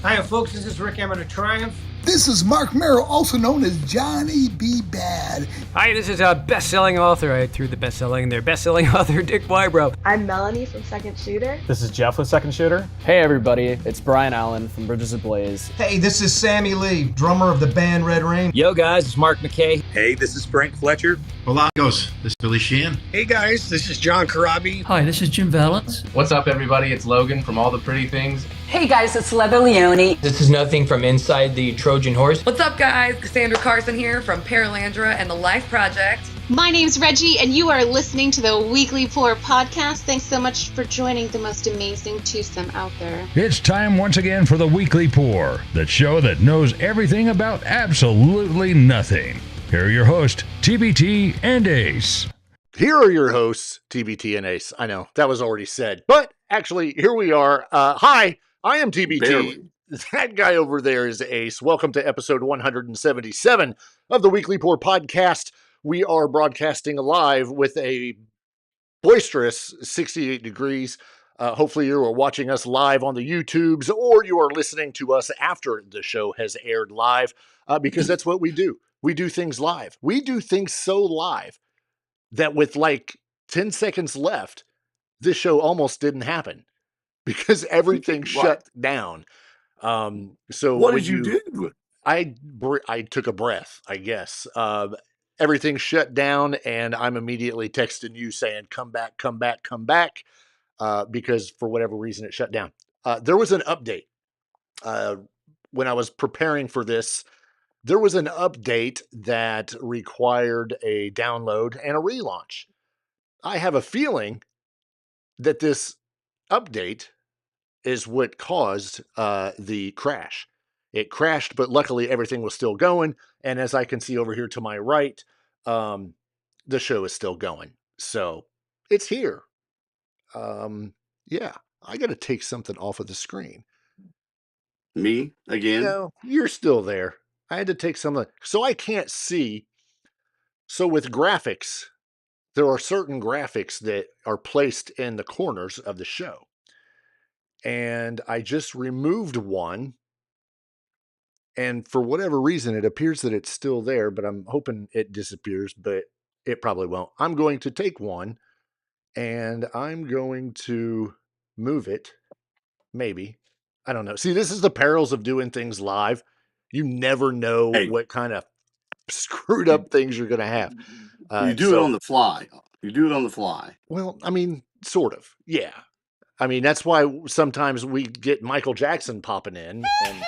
Hiya, folks. This is Rick Emmett of Triumph. This is Mark Merrill, also known as Johnny B. Bad. Hi, this is a best-selling author. I threw the best-selling in there. Best-selling author Dick Wybrow. I'm Melanie from Second Shooter. This is Jeff with Second Shooter. Hey everybody, it's Brian Allen from Bridges Ablaze. Hey, this is Sammy Lee, drummer of the band Red Rain. Yo guys, it's Mark McKay. Hey, this is Frank Fletcher. Hola, this is Billy Sheehan. Hey guys, this is John Karabi. Hi, this is Jim Valance. What's up everybody, it's Logan from All the Pretty Things. Hey guys, it's Lebo Leone. This is Nothing from Inside the Trojan Horse. What's up guys, Cassandra Carson here from Paralandra and the Life Project. My name's Reggie and you are listening to the Weekly Pour podcast. Thanks so much for joining the most amazing twosome out there. It's time once again for the Weekly Pour, the show that knows everything about absolutely nothing. Here are your hosts, TbT and Ace. Here are your hosts, TbT and Ace. I know, that was already said, but actually, here we are. Hi, I am TbT. Barely. That guy over there is Ace. Welcome to episode 177 of the Weekly Pour podcast. We are broadcasting live with a boisterous 68 degrees. Hopefully you are watching us live on the YouTubes or you are listening to us after the show has aired live because that's what we do. We do things live. We do things so live that with like 10 seconds left, this show almost didn't happen because everything shut down. So what did you do? I took a breath, I guess. Everything shut down and I'm immediately texting you saying, come back, because for whatever reason it shut down. There was an update. When I was preparing for this, there was an update that required a download and a relaunch. I have a feeling that this update is what caused the crash. It crashed, but luckily everything was still going. And as I can see over here to my right, the show is still going. So it's here. Yeah, I got to take something off of the screen. Me again? No, you're still there. I had to take something. So I can't see. So with graphics, there are certain graphics that are placed in the corners of the show. And I just removed one. And for whatever reason, it appears that it's still there, but I'm hoping it disappears, but it probably won't. I'm going to take one and I'm going to move it. Maybe. I don't know. See, this is the perils of doing things live. You never know what kind of screwed up things you're going to have. You do it on the fly. Well, I mean, sort of. Yeah. I mean, that's why sometimes we get Michael Jackson popping in and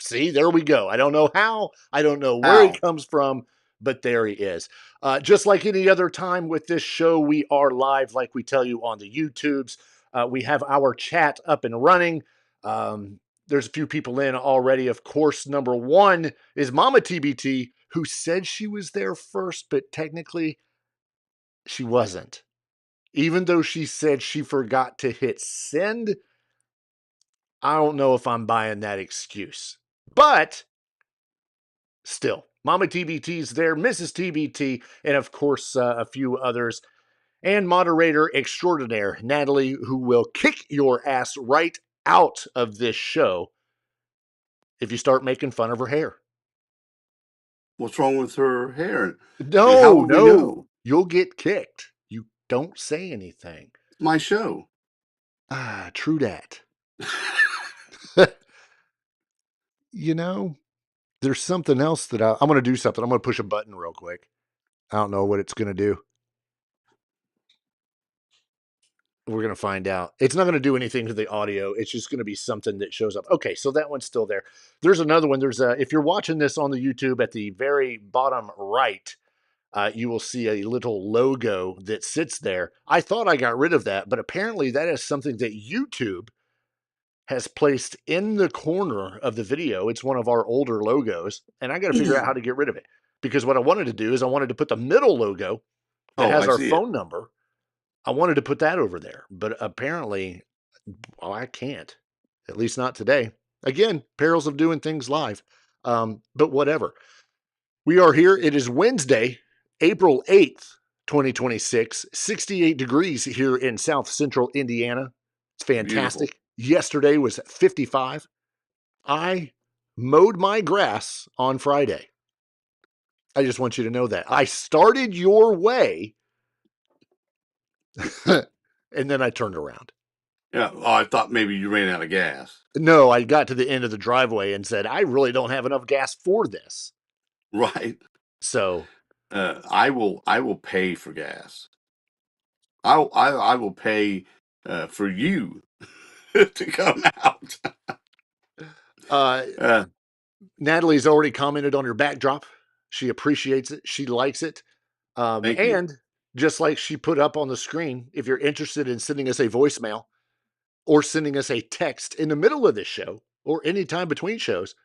see, there we go. I don't know how. I don't know where he comes from, but there he is. Just like any other time with this show, we are live, like we tell you on the YouTubes. We have our chat up and running. There's a few people in already. Of course, number one is Mama TbT, who said she was there first, but technically she wasn't. Even though she said she forgot to hit send, I don't know if I'm buying that excuse. But still, Mama TbT's there, Mrs. TbT, and of course a few others. And moderator extraordinaire, Natalie, who will kick your ass right out of this show if you start making fun of her hair. What's wrong with her hair? No. You'll get kicked. You don't say anything. My show. True that. You know, there's something else that I'm going to do something. I'm going to push a button real quick. I don't know what it's going to do. We're going to find out. It's not going to do anything to the audio. It's just going to be something that shows up. Okay, so that one's still there. There's another one. If you're watching this on the YouTube at the very bottom right, you will see a little logo that sits there. I thought I got rid of that, but apparently that is something that YouTube has placed in the corner of the video. It's one of our older logos, and I got to figure out how to get rid of it. Because what I wanted to do is I wanted to put the middle logo that has our phone number. I wanted to put that over there, but apparently, I can't. At least not today. Again, perils of doing things live. But whatever. We are here. It is Wednesday, April 8th, 2026. 68 degrees here in South Central Indiana. It's fantastic. Beautiful. Yesterday was 55. I mowed my grass on Friday. I just want you to know that. I started your way, and then I turned around. Yeah, I thought maybe you ran out of gas. No, I got to the end of the driveway and said, I really don't have enough gas for this. Right. So I will pay for gas. I will pay for you to come out. Natalie's already commented on your backdrop. She appreciates it. She likes it. Thank and you. just like she put up on the screen, if you're interested in sending us a voicemail or sending us a text in the middle of this show or any time between shows,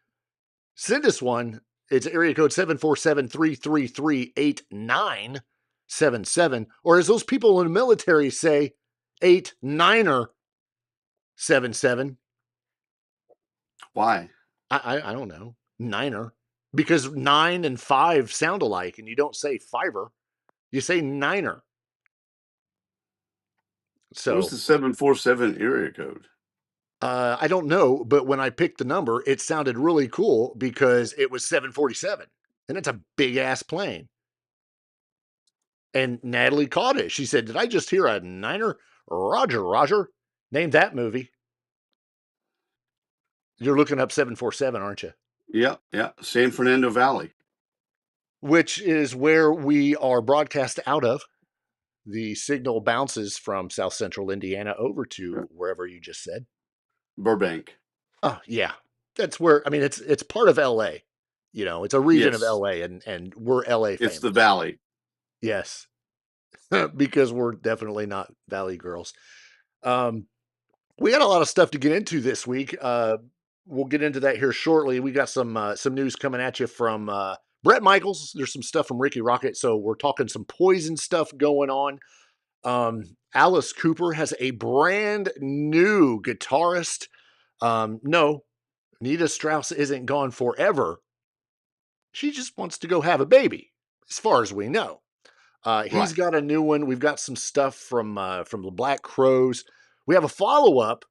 send us one. It's area code 747-333-8977. Or as those people in the military say, 89er77. Why? I don't know. Niner. Because 9 and 5 sound alike, and you don't say fiver. You say niner. So what's the 747 area code? I don't know, but when I picked the number, it sounded really cool because it was 747, and it's a big ass plane. And Natalie caught it. She said, "Did I just hear a niner?" Roger. Name that movie. You're looking up 747, aren't you? Yeah. San Fernando Valley. Which is where we are broadcast out of. The signal bounces from South Central Indiana over to wherever you just said. Burbank. Oh, yeah. That's where, I mean, it's part of LA. You know, it's a region of LA, and we're LA famous. It's the Valley. Yes. Because we're definitely not Valley girls. We got a lot of stuff to get into this week. We'll get into that here shortly. We got some news coming at you from Bret Michaels. There's some stuff from Rikki Rockett. So we're talking some Poison stuff going on. Alice Cooper has a brand new guitarist. No, Nita Strauss isn't gone forever. She just wants to go have a baby, as far as we know. He's got a new one. We've got some stuff from the Black Crowes. We have a follow-up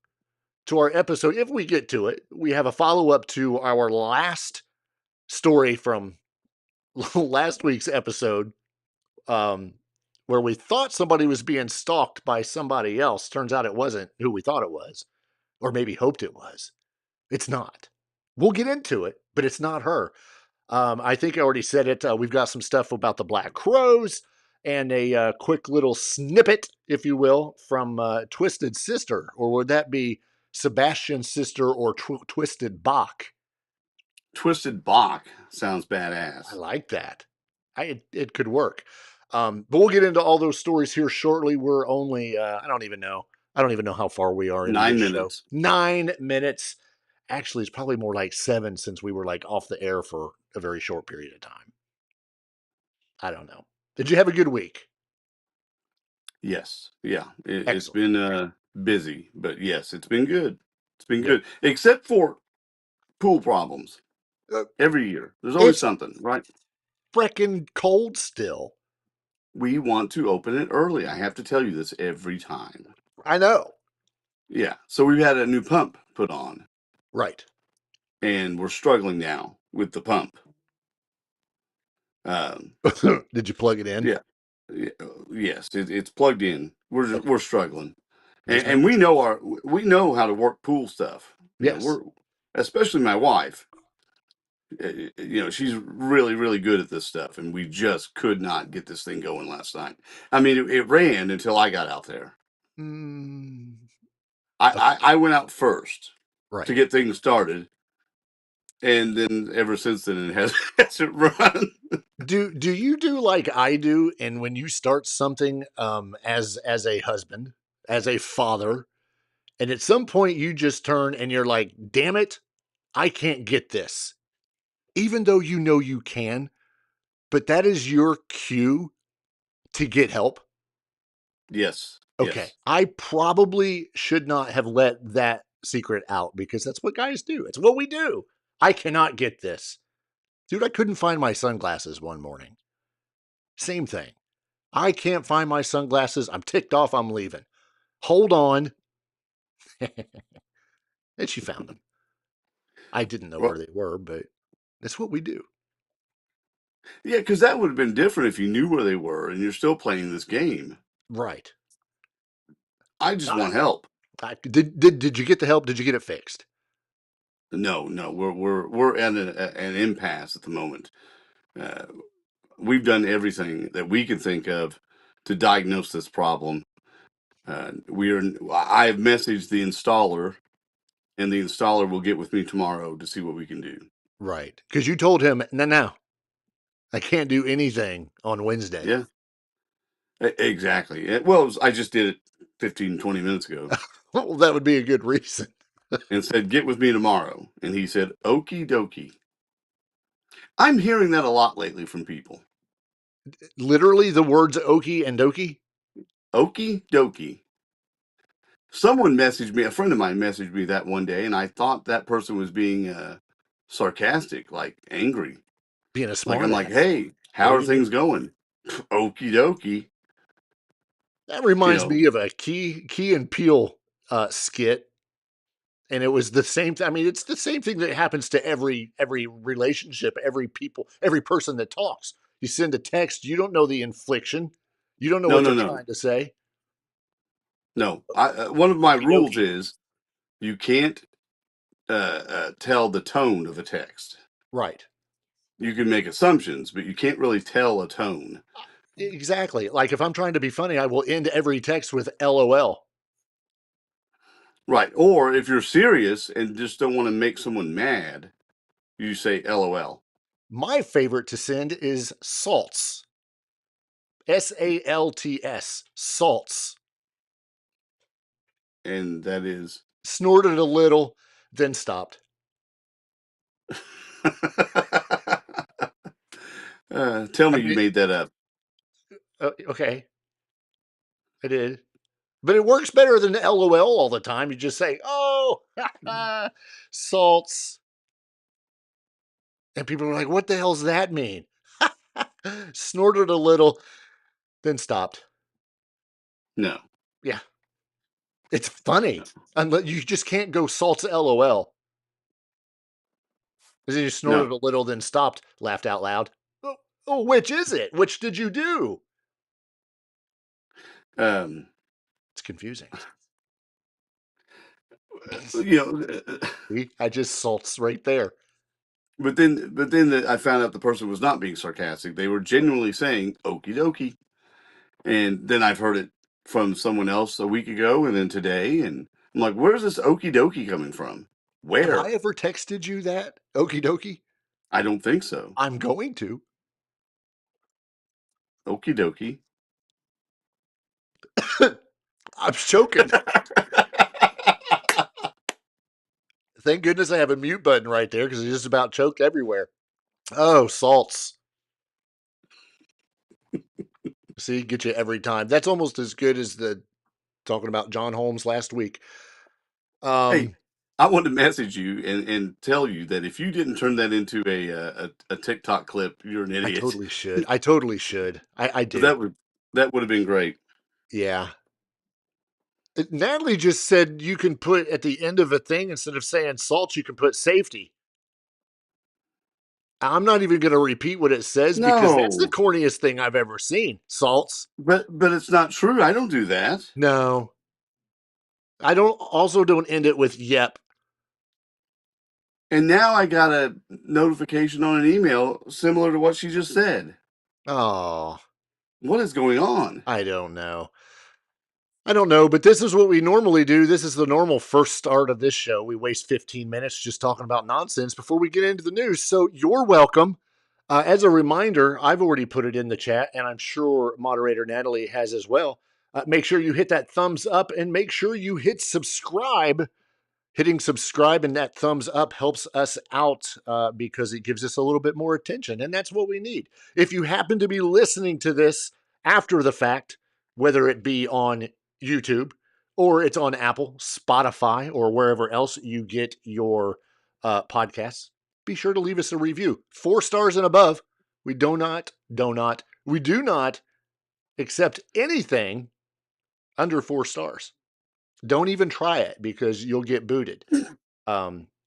to our episode. If we get to it, we have a follow-up to our last story from last week's episode, where we thought somebody was being stalked by somebody else. Turns out it wasn't who we thought it was, or maybe hoped it was. It's not. We'll get into it, but it's not her. I think I already said it. We've got some stuff about the Black Crowes and a quick little snippet, if you will, from Twisted Sister, or would that be Sebastian's sister or Twisted Bach? Twisted Bach sounds badass. I like that. It could work. But we'll get into all those stories here shortly. We're only, I don't even know how far we are in 9 this minutes. show. 9 minutes. Actually, it's probably more like 7 since we were like off the air for a very short period of time. I don't know. Did you have a good week? Yes. Yeah. It's been busy, but yes, it's been good. It's been good. Except for pool problems. Every year. There's always something, right? Frickin' cold still. We want to open it early. I have to tell you this every time. I know. Yeah. So we've had a new pump put on. Right. And we're struggling now with the pump. Did you plug it in? Yeah. Yes, it's plugged in. We're struggling, and we know how to work pool stuff. Yes, we're especially my wife. She's really, really good at this stuff, and we just could not get this thing going last night. I mean, it ran until I got out there. I went out first to get things started, and then ever since then it hasn't run. Do you do like I do, and when you start something as a husband, as a father, and at some point you just turn and you're like, damn it, I can't get this. Even though you know you can, but that is your cue to get help. Yes. Okay. Yes. I probably should not have let that secret out because that's what guys do. It's what we do. I cannot get this. Dude, I couldn't find my sunglasses one morning. Same thing. I can't find my sunglasses. I'm ticked off. I'm leaving. Hold on. And she found them. I didn't know where they were, but that's what we do. Yeah, because that would have been different if you knew where they were and you're still playing this game. Right. I just want help. Did you get the help? Did you get it fixed? No, we're at an impasse at the moment. We've done everything that we can think of to diagnose this problem. I've messaged the installer, and the installer will get with me tomorrow to see what we can do. Right, because you told him, no, I can't do anything on Wednesday. Yeah, exactly. Well, I just did it 15, 20 minutes ago. Well, that would be a good reason. And said, get with me tomorrow. And he said, okie dokie. I'm hearing that a lot lately from people. Literally the words okie and dokie? Okie dokie. Someone messaged me, a friend of mine messaged me that one day, and I thought that person was being sarcastic, like angry. Being a smart I'm like, hey, how are things going? Okie dokie. That reminds me of a Key and Peele skit. And it was the same thing. I mean, it's the same thing that happens to every relationship, every person that talks. You send a text, you don't know the inflection. You don't know what they're trying to say. No, one of my rules is you can't tell the tone of a text. Right. You can make assumptions, but you can't really tell a tone. Exactly. Like if I'm trying to be funny, I will end every text with LOL. Right. Or if you're serious and just don't want to make someone mad, you say LOL. My favorite to send is salts. SALTS. Salts. And that is? Snorted a little, then stopped. Tell me you made that up. Okay. I did. But it works better than LOL all the time. You just say, oh, salts. And people are like, what the hell does that mean? Snorted a little, then stopped. No. Yeah. It's funny. Unless you just can't go salts LOL. Because you snorted a little, then stopped, laughed out loud. Oh, which is it? Which did you do? It's confusing. See, I just salts right there. But then I found out the person was not being sarcastic. They were genuinely saying okie dokie. And then I've heard it from someone else a week ago and then today. And I'm like, where's this okie dokie coming from? Where? Have I ever texted you that? Okie dokie? I don't think so. I'm going to. Okie dokie. I'm choking. Thank goodness I have a mute button right there because I just about choked everywhere. Oh, salts. See, get you every time. That's almost as good as the talking about John Holmes last week. Hey, I wanted to message you and tell you that if you didn't turn that into a TikTok clip, you're an idiot. I totally should. I do. That would have been great. Yeah. Natalie just said you can put at the end of a thing, instead of saying salt, you can put safety. I'm not even going to repeat what it says because that's the corniest thing I've ever seen. Salts. But it's not true. I don't do that. No. I don't end it with yep. And now I got a notification on an email similar to what she just said. Oh. What is going on? I don't know. But this is what we normally do. This is the normal first start of this show. We waste 15 minutes just talking about nonsense before we get into the news. So you're welcome. As a reminder, I've already put it in the chat, and I'm sure moderator Natalie has as well. Make sure you hit that thumbs up and make sure you hit subscribe. Hitting subscribe and that thumbs up helps us out because it gives us a little bit more attention, and that's what we need. If you happen to be listening to this after the fact, whether it be on YouTube or it's on Apple, Spotify, or wherever else you get your podcasts, be sure to leave us a review. 4 stars and above. We do not accept anything under 4 stars. Don't even try it because you'll get booted.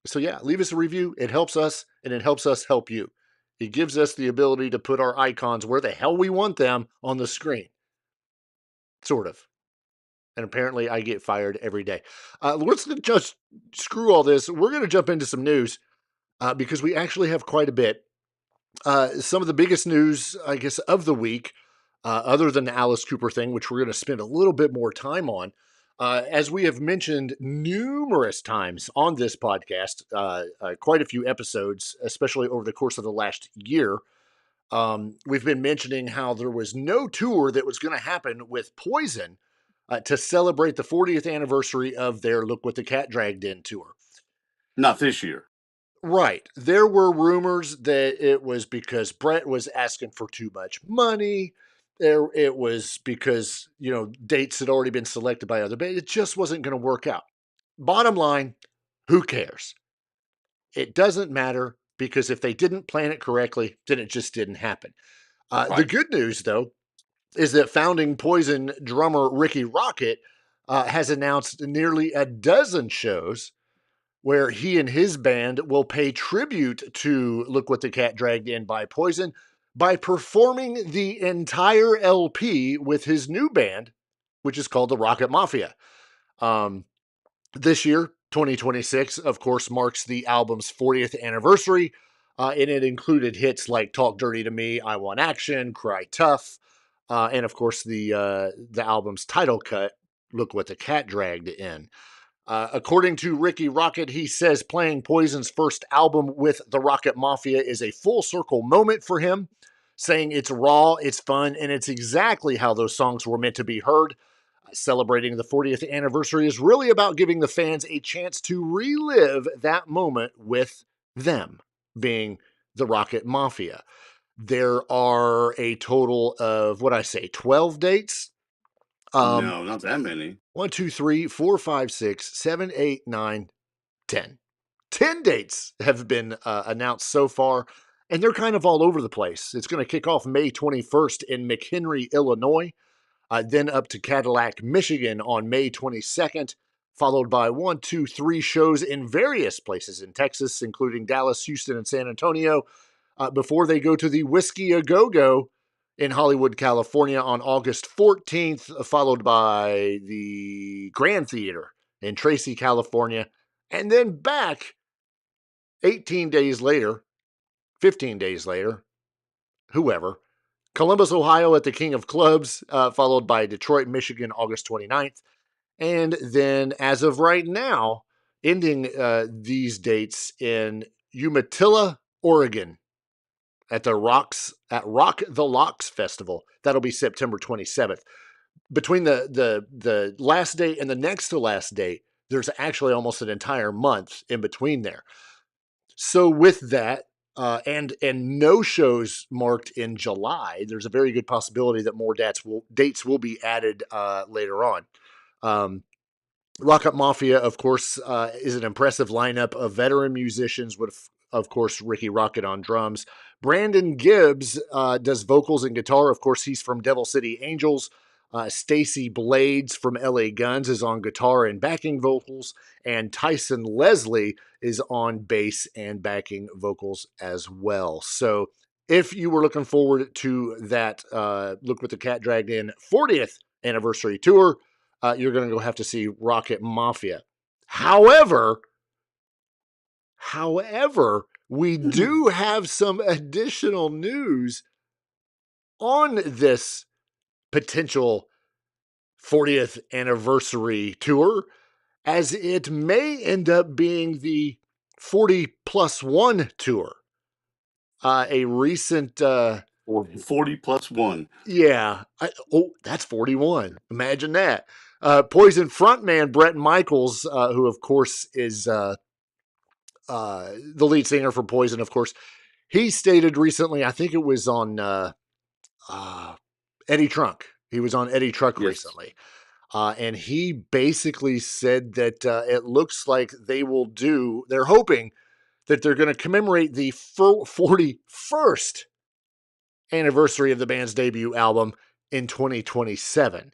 So yeah, leave us a review. It helps us, and it helps us help you. It gives us the ability to put our icons where the hell we want them on the screen. Sort of. And apparently I get fired every day. Let's just screw all this. We're going to jump into some news because we actually have quite a bit. Some of the biggest news, I guess, of the week, other than the Alice Cooper thing, which we're going to spend a little bit more time on. As we have mentioned numerous times on this podcast, quite a few episodes, especially over the course of the last year, we've been mentioning how there was no tour that was going to happen with Poison to celebrate the 40th anniversary of their Look What the Cat Dragged In tour. Not this year. Right. There were rumors that it was because Bret was asking for too much money. It was because, dates had already been selected by other bands. It just wasn't going to work out. Bottom line, who cares? It doesn't matter because if they didn't plan it correctly, then it just didn't happen. Right. The good news, though, is that founding Poison drummer Rikki Rockett has announced nearly a dozen shows where he and his band will pay tribute to Look What the Cat Dragged In by Poison by performing the entire LP with his new band, which is called the Rockett Mafia. This year, 2026, of course, marks the album's 40th anniversary, and it included hits like Talk Dirty to Me, I Want Action, Cry Tough, and of course the album's title cut, Look What the Cat Dragged In. According to Rikki Rockett, he says playing Poison's first album with the Rockett Mafia is a full circle moment for him, saying it's raw, it's fun, and it's exactly how those songs were meant to be heard. Celebrating the 40th anniversary is really about giving the fans a chance to relive that moment with them, being the Rockett Mafia. There are a total of, 12 dates? No, not that many. 1, 2, 3, 4, 5, 6, 7, 8, 9, 10. 10 dates have been announced so far, and they're kind of all over the place. It's going to kick off May 21st in McHenry, Illinois, then up to Cadillac, Michigan on May 22nd, followed by 1, 2, 3 shows in various places in Texas, including Dallas, Houston, and San Antonio, before they go to the Whiskey A Go-Go in Hollywood, California on August 14th, followed by the Grand Theater in Tracy, California, and then back 18 days later, 15 days later, whoever, Columbus, Ohio at the King of Clubs, followed by Detroit, Michigan, August 29th. And then, as of right now, ending these dates in Umatilla, Oregon at the Rock the Locks Festival. That'll be September 27th. Between the last date and the next to last date, there's actually almost an entire month in between there. So with that, and no shows marked in July, there's a very good possibility that more dates will be added later on. Rockett Mafia, of course, is an impressive lineup of veteran musicians with, of course, Rikki Rockett on drums. Brandon Gibbs does vocals and guitar. Of course, he's from Devil City Angels. Stacy Blades from LA Guns is on guitar and backing vocals, and Tyson Leslie is on bass and backing vocals as well. So if you were looking forward to that Look What the Cat Dragged In 40th anniversary tour, you're going to go have to see Rockett Mafia. However, we do have some additional news on this potential 40th anniversary tour, as it may end up being the 40+1 tour. A recent 40+1. Yeah. That's 41. Imagine that. Poison frontman Bret Michaels, who of course is the lead singer for Poison, of course, he stated recently, I think it was on Eddie Trunk. He was on Eddie Trunk recently. And he basically said that it looks like they're hoping that they're going to commemorate the 41st anniversary of the band's debut album in 2027.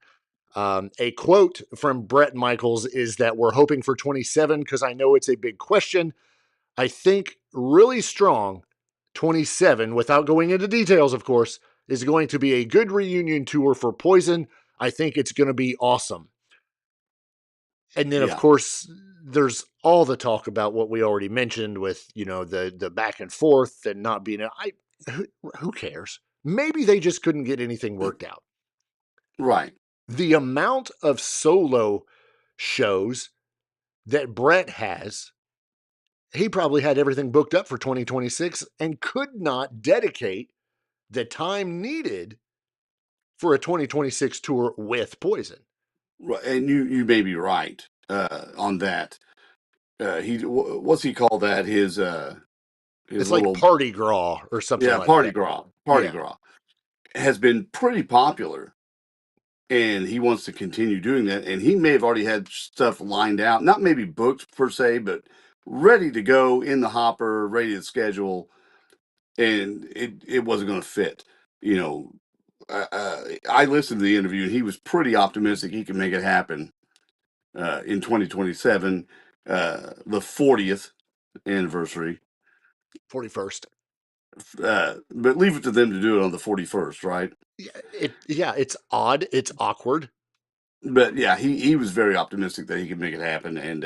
A quote from Bret Michaels is that we're hoping for 27 because I know it's a big question. I think really strong 27, without going into details, of course, is going to be a good reunion tour for Poison. I think it's going to be awesome. And then, of course, there's all the talk about what we already mentioned with, the back and forth and not being who cares? Maybe they just couldn't get anything worked out. Right. The amount of solo shows that Bret has, he probably had everything booked up for 2026 and could not dedicate the time needed for a 2026 tour with Poison. Right, and you may be right on that. What's he call that? His it's little like party gras or something like party that. gras. Yeah. Gras has been pretty popular, and he wants to continue doing that. And he may have already had stuff lined out, not maybe booked per se, but ready to go in the hopper, ready to schedule, and it wasn't going to fit. I listened to the interview, and he was pretty optimistic he can make it happen in 2027, the 40th anniversary. 41st. But leave it to them to do it on the 41st, right? Yeah, it's odd. It's awkward. But yeah, he was very optimistic that he could make it happen, and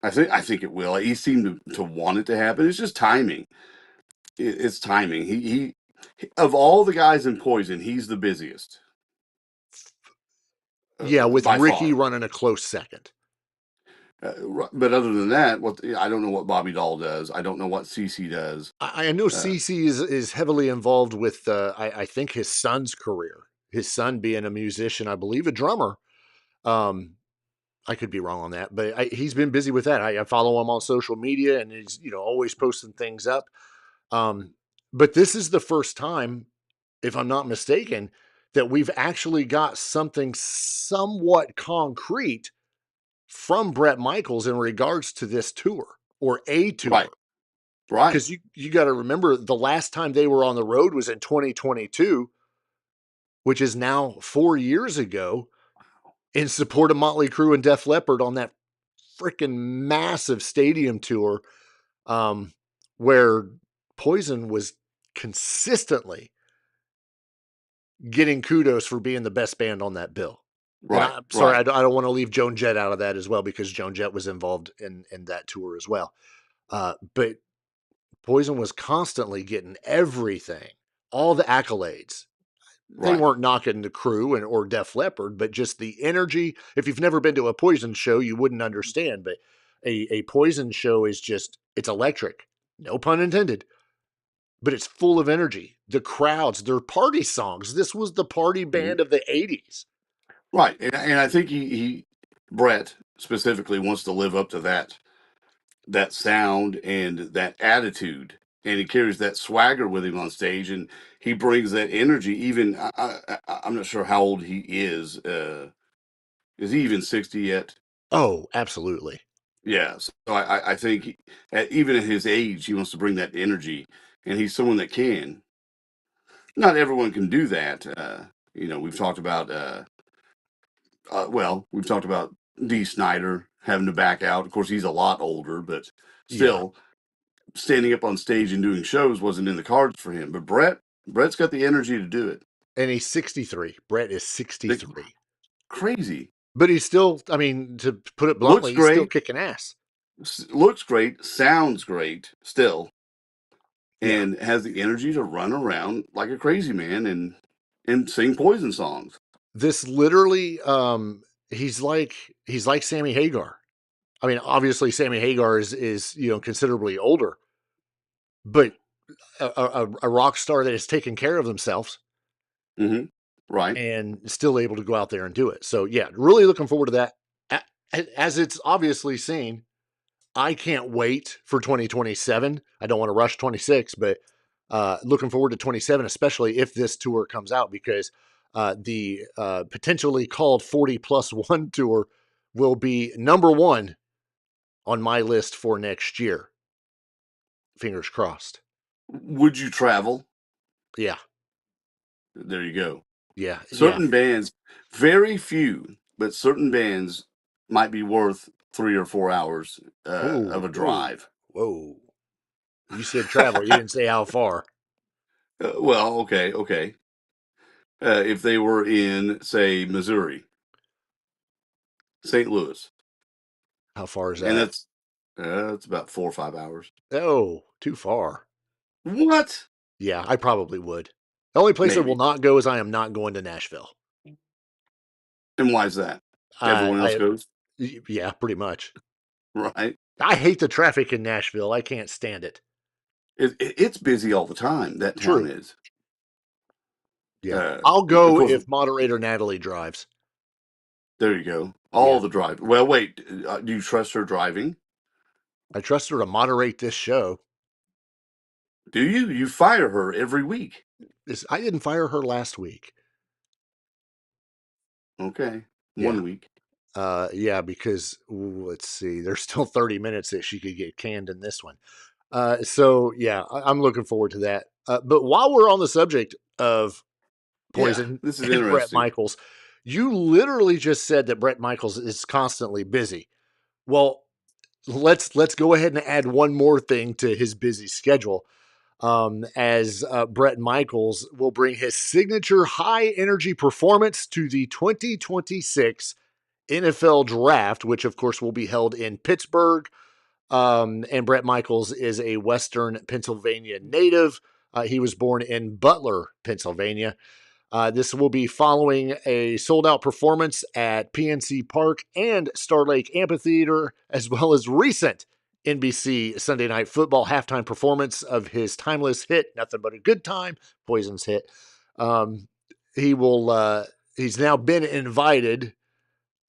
I think it will. He seemed to want it to happen. It's just timing. It's timing. He of all the guys in Poison, he's the busiest. Yeah, with Rikki far. running a close second. But other than that, I don't know what Bobby Doll does. I don't know what CC does. I know CC is heavily involved with, I think, his son's career. His son being a musician, I believe a drummer. I could be wrong on that, but he's been busy with that. I follow him on social media, and he's always posting things up. But this is the first time, if I'm not mistaken, that we've actually got something somewhat concrete from Bret Michaels in regards to this tour or a tour. Right. Because you got to remember the last time they were on the road was in 2022, which is now 4 years ago, in support of Motley Crue and Def Leppard on that freaking massive stadium tour, where Poison was consistently getting kudos for being the best band on that bill. Right. I'm sorry, I don't want to leave Joan Jett out of that as well, because Joan Jett was involved in that tour as well. But Poison was constantly getting everything, all the accolades. They weren't knocking the Crue or Def Leppard, but just the energy. If you've never been to a Poison show, you wouldn't understand. But a Poison show is just, it's electric. No pun intended. But it's full of energy. The crowds, their party songs. This was the party band of the 80s. Right. And I think Bret specifically wants to live up to that sound and that attitude. And he carries that swagger with him on stage, and he brings that energy. Even I'm not sure how old he is. Is he even 60 yet? Oh, absolutely. Yeah. So I think even at his age, he wants to bring that energy, and he's someone that can. Not everyone can do that. We've talked about. We've talked about Dee Snider having to back out. Of course, he's a lot older, but still. Standing up on stage and doing shows wasn't in the cards for him. But Bret's got the energy to do it. And he's 63. Bret is 63. Crazy. But he's still, I mean, to put it bluntly, he's still kicking ass. Looks great, sounds great still, and has the energy to run around like a crazy man and sing Poison songs. This literally, he's like Sammy Hagar. I mean, obviously Sammy Hagar is considerably older, but a rock star that has taken care of themselves, right, and still able to go out there and do it. So yeah, really looking forward to that. As it's obviously seen, I can't wait for 2027. I don't want to rush 26, but looking forward to 27, especially if this tour comes out, because the potentially called 40+1 tour will be number one on my list for next year. Fingers crossed. Would you travel? Yeah. There you go. Yeah. Certain bands, very few, but certain bands might be worth 3 or 4 hours of a drive. Whoa. You said travel. You didn't say how far. Well, okay. If they were in, say, Missouri, St. Louis, How far is and that? that's about 4 or 5 hours. Oh, too far. What? Yeah, I probably would. The only place I will Maybe. not go is I am not going to Nashville. And why is that? Everyone else goes, Yeah, pretty much. right? I hate the traffic in Nashville. I can't stand it. It's busy all the time. That town True. is. Yeah, I'll Of go course. if moderator Natalie drives. There you go. All the drive. Well, wait. Do you trust her driving? I trust her to moderate this show. Do you? You fire her every week. I didn't fire her last week. Okay. Yeah. 1 week. Yeah, because let's see, there's still 30 minutes that she could get canned in this one. So yeah, I'm looking forward to that. But while we're on the subject of Poison this is and Bret interesting. Michaels, you literally just said that Bret Michaels is constantly busy. Well, let's go ahead and add one more thing to his busy schedule. As Bret Michaels will bring his signature high energy performance to the 2026 NFL draft, which of course will be held in Pittsburgh. And Bret Michaels is a Western Pennsylvania native. He was born in Butler, Pennsylvania. This will be following a sold-out performance at PNC Park and Star Lake Amphitheater, as well as recent NBC Sunday Night Football halftime performance of his timeless hit, Nothing But a Good Time, Poison's hit. He's now been invited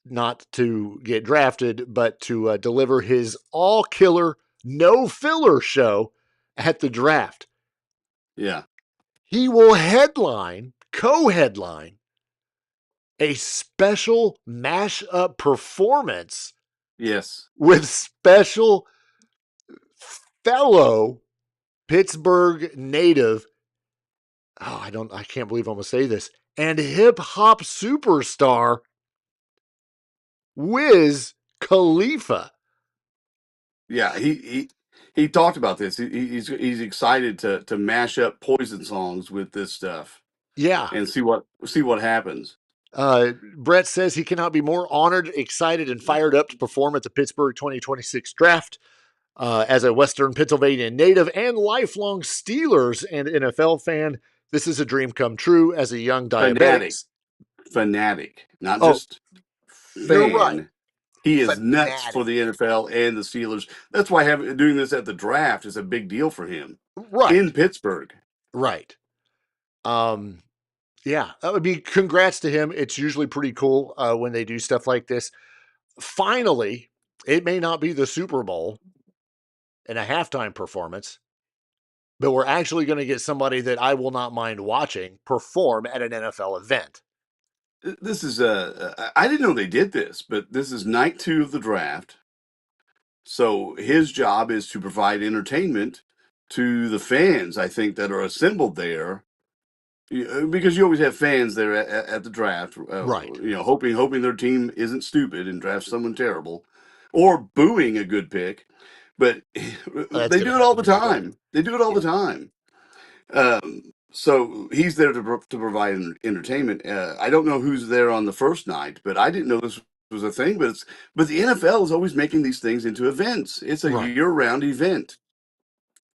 not to get drafted, but to deliver his all-killer, no-filler show at the draft. Yeah. He will co-headline, a special mashup performance. Yes. With special fellow Pittsburgh native, I can't believe I'm going to say this, and hip-hop superstar, Wiz Khalifa. Yeah, he talked about this. He's excited to mash up Poison songs with this stuff. Yeah, and see what happens. Bret says he cannot be more honored, excited, and fired up to perform at the Pittsburgh 2026 draft. As a Western Pennsylvania native and lifelong Steelers and NFL fan, this is a dream come true as a young diabetic. Fanatic, not just fan. You're right. He is nuts for the NFL and the Steelers. That's why doing this at the draft is a big deal for him. Right. In Pittsburgh. Right. Yeah. I mean, congrats to him. It's usually pretty cool when they do stuff like this. Finally, it may not be the Super Bowl and a halftime performance, but we're actually going to get somebody that I will not mind watching perform at an NFL event. This is I didn't know they did this, but this is night 2 of the draft. So his job is to provide entertainment to the fans, I think, that are assembled there, because you always have fans there at the draft, right? Hoping their team isn't stupid and drafts someone terrible, or booing a good pick. But they do it all the time. They do it all the time. So he's there to provide entertainment. I don't know who's there on the first night, but I didn't know this was a thing. But the NFL is always making these things into events. It's a year-round event.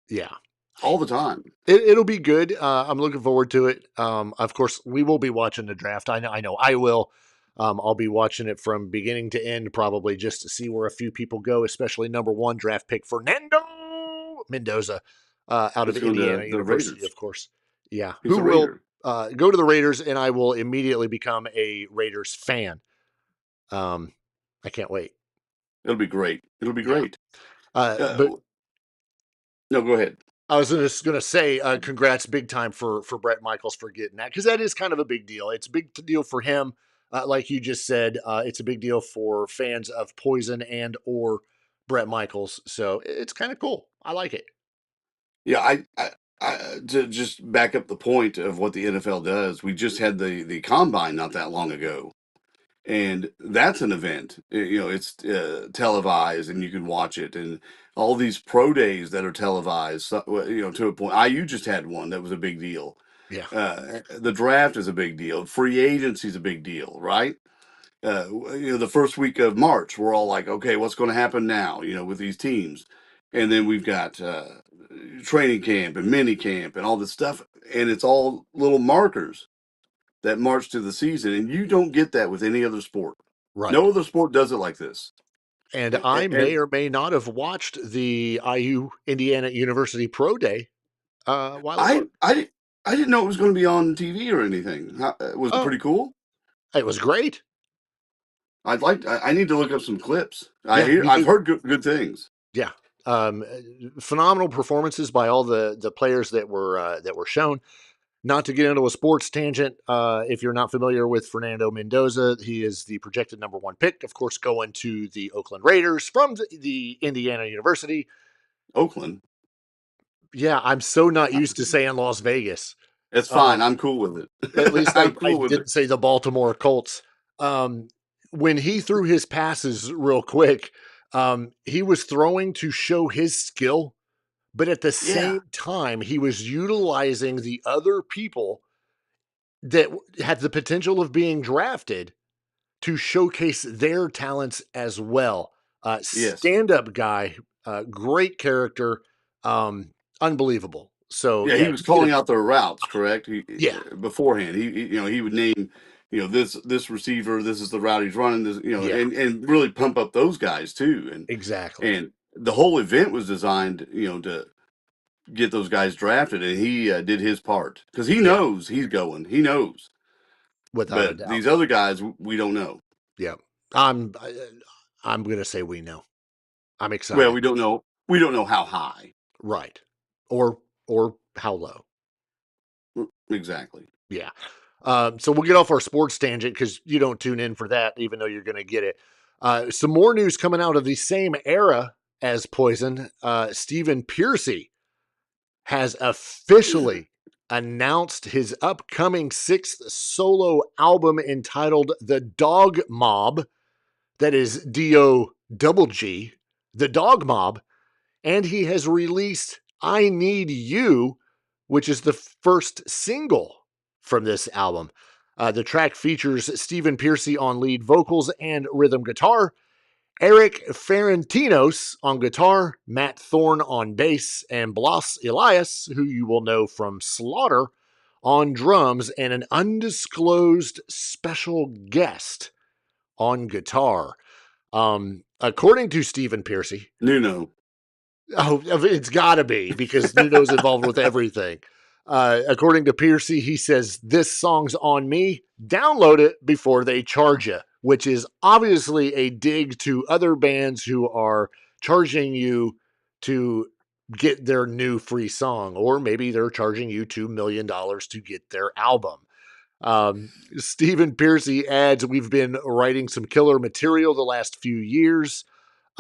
Yeah. All the time. It'll be good. I'm looking forward to it. Of course, we will be watching the draft. I know I will. I'll be watching it from beginning to end, probably just to see where a few people go, especially number 1 draft pick Fernando Mendoza out of Indiana University, Raiders. Of course. Yeah. He's who will go to the Raiders, and I will immediately become a Raiders fan. I can't wait. It'll be great. It'll be great. But no, go ahead. I was just going to say, congrats big time for Bret Michaels for getting that, because that is kind of a big deal. It's a big deal for him. Like you just said, it's a big deal for fans of Poison and or Bret Michaels. So it's kind of cool. I like it. Yeah, I to just back up the point of what the NFL does, we just had the combine not that long ago. and that's an event. It's televised, and you can watch it, and all these pro days that are televised. To a point. IU just had one that was a big deal. Yeah. The draft is a big deal. Free agency is a big deal, right? The first week of March, we're all like, okay, what's going to happen now? With these teams, and then we've got training camp and mini camp and all this stuff, and it's all little markers that march to the season, and you don't get that with any other sport. Right. No other sport does it like this. And I may or may not have watched the IU Indiana University Pro Day. I didn't know it was going to be on TV or anything. Was it pretty cool? It was great. I need to look up some clips. I've heard good things. Yeah. Phenomenal performances by all the players that were shown. Not to get into a sports tangent, if you're not familiar with Fernando Mendoza, he is the projected number 1 pick, of course, going to the Oakland Raiders from the Indiana University. Oakland? Yeah, I'm so not used to saying Las Vegas. It's fine. I'm cool with it. At least I didn't say the Baltimore Colts. When he threw his passes real quick, he was throwing to show his skill. But at the same time, he was utilizing the other people that had the potential of being drafted to showcase their talents as well. Stand-up guy, great character, unbelievable. So he was calling out their routes, correct? Beforehand, he would name, this receiver, this is the route he's running, this, and really pump up those guys too. And exactly. And the whole event was designed, to get those guys drafted, and he did his part because he knows he's going. He knows. Without a doubt. These other guys, we don't know. Yeah, I'm gonna say we know. I'm excited. Well, we don't know. We don't know how high, right, or how low. Exactly. Yeah. So we'll get off our sports tangent because you don't tune in for that, even though you're going to get it. Some more news coming out of the same era as Poison. Stephen Pearcy has officially announced his upcoming 6th solo album entitled The Dogg Mob. That is D-O-G-G, The Dogg Mob. And he has released I Need You, which is the first single from this album. The track features Stephen Pearcy on lead vocals and rhythm guitar, Eric Ferentinos on guitar, Matt Thorne on bass, and Blas Elias, who you will know from Slaughter, on drums, and an undisclosed special guest on guitar. According to Stephen Pearcy, Nuno. Oh, it's got to be because Nuno's involved with everything. According to Pearcy, he says, "This song's on me. Download it before they charge you," which is obviously a dig to other bands who are charging you to get their new free song, or maybe they're charging you $2 million to get their album. Stephen Pearcy adds, "We've been writing some killer material the last few years.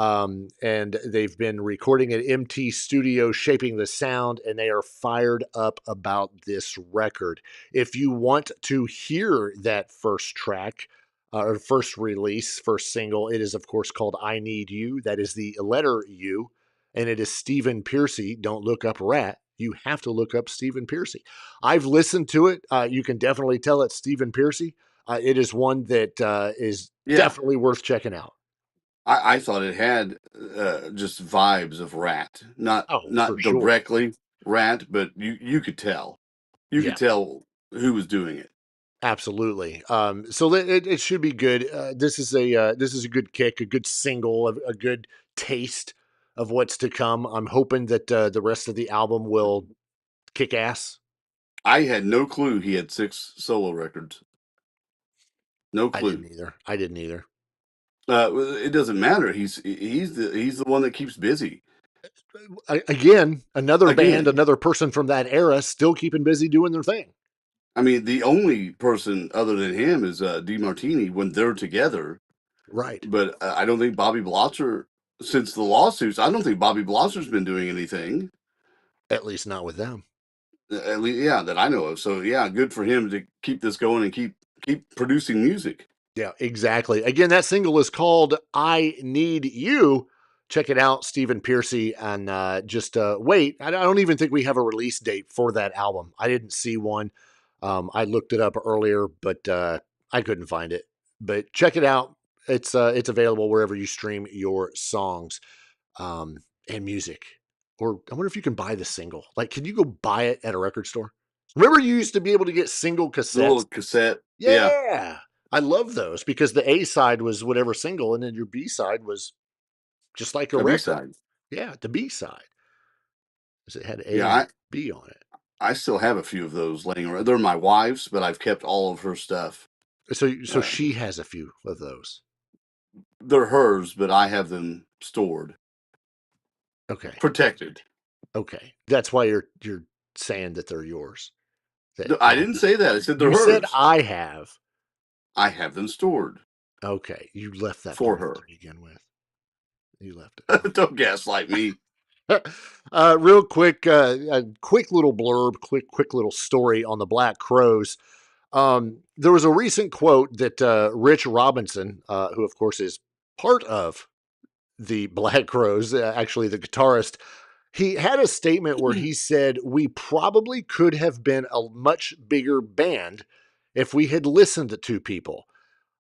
And they've been recording at MT Studio, shaping the sound, and they are fired up about this record. If you want to hear that first track, or first release, first single, it is, of course, called I Need You. That is the letter U, and it is Stephen Pearcy. Don't look up Rat. You have to look up Stephen Pearcy. I've listened to it. You can definitely tell it's Stephen Pearcy. It is one that is definitely worth checking out. I thought it had just vibes of Rat, not directly Rat, but you could tell. You could tell who was doing it. Absolutely. So it should be good. This is a good kick, a good single, a good taste of what's to come. I'm hoping that the rest of the album will kick ass. I had no clue he had 6 solo records. No clue. I didn't either. It doesn't matter. He's the one that keeps busy. Again, another band, another person from that era, still keeping busy doing their thing. I mean, the only person other than him is DeMartini when they're together. Right. But I don't think Bobby Blotzer, since the lawsuits, I don't think Bobby Blotzer's been doing anything. At least not with them. At least, that I know of. So, good for him to keep this going and keep producing music. Yeah, exactly. Again, that single is called I Need You. Check it out, Stephen Pearcy. And just wait, I don't even think we have a release date for that album. I didn't see one. I looked it up earlier, but I couldn't find it. But check it out. It's available wherever you stream your songs and music. Or I wonder if you can buy the single. Like, can you go buy it at a record store? Remember, you used to be able to get single cassettes. The little cassette. Yeah. I love those because the A side was whatever single, and then your B side was just like a record. B-side. Yeah, the B side. Because it had A Yeah, and B on it. I still have a few of those laying around. They're my wife's, but I've kept all of her stuff. So she has a few of those. They're hers, but I have them stored. Okay. Protected. Okay. That's why you're saying that they're yours. I didn't say that. I said they're hers. You said I have. I have them stored. Okay. You left that for part her to begin with. You left it. Don't gaslight me. Real quick, a quick little blurb, quick little story on the Black Crowes. There was a recent quote that Rich Robinson, who of course is part of the Black Crowes, actually the guitarist, he had a statement where he said, "We probably could have been a much bigger band if we had listened to people."